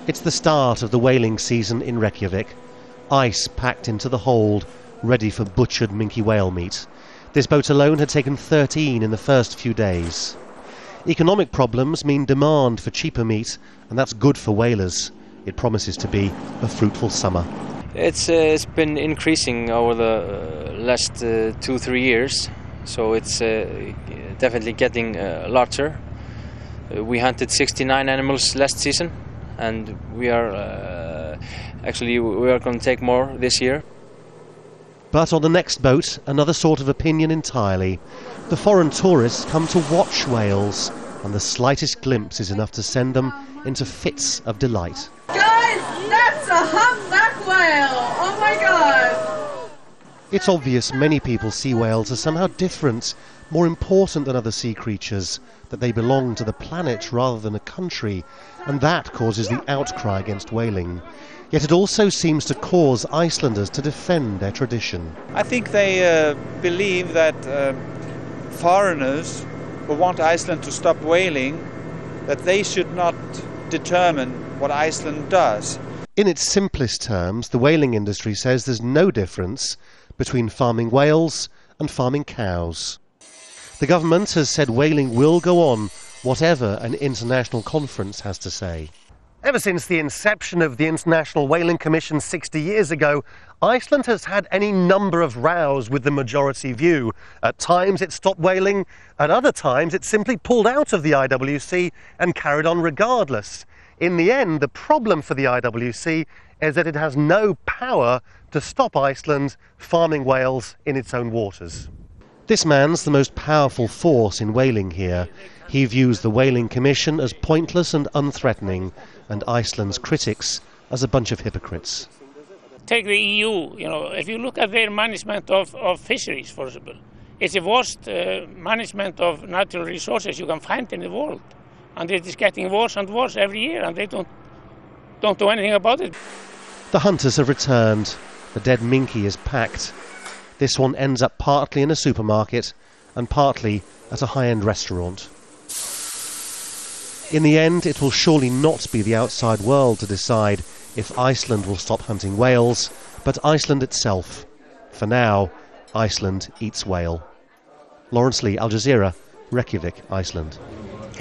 It's the start of the whaling season in Reykjavik. Ice packed into the hold, ready for butchered minke whale meat. This boat alone had taken 13 in the first few days. Economic problems mean demand for cheaper meat, and that's good for whalers. It promises to be a fruitful summer. It's been increasing over the last 2-3 years, so it's definitely getting larger. We hunted 69 animals last season, and we are going to take more this year. But on the next boat, another sort of opinion entirely. The foreign tourists come to watch whales, and the slightest glimpse is enough to send them into fits of delight. Guys, that's a humpback whale! Oh my god! It's obvious many people see whales as somehow different, more important than other sea creatures, that they belong to the planet rather than a country, and that causes the outcry against whaling. Yet it also seems to cause Icelanders to defend their tradition. I think they believe that foreigners who want Iceland to stop whaling, that they should not determine what Iceland does. In its simplest terms, the whaling industry says there's no difference between farming whales and farming cows. The government has said whaling will go on, whatever an international conference has to say. Ever since the inception of the International Whaling Commission 60 years ago, Iceland has had any number of rows with the majority view. At times it stopped whaling, at other times it simply pulled out of the IWC and carried on regardless. In the end, the problem for the IWC is that it has no power to stop Iceland farming whales in its own waters. This man's the most powerful force in whaling here. He views the Whaling Commission as pointless and unthreatening, and Iceland's critics as a bunch of hypocrites. Take the EU, if you look at their management of fisheries, for example, it's the worst management of natural resources you can find in the world. And it is getting worse and worse every year, and they don't do anything about it. The hunters have returned. The dead minke is packed. This one ends up partly in a supermarket and partly at a high-end restaurant. In the end, it will surely not be the outside world to decide if Iceland will stop hunting whales, but Iceland itself. For now, Iceland eats whale. Laurence, Al Jazeera, Reykjavik, Iceland.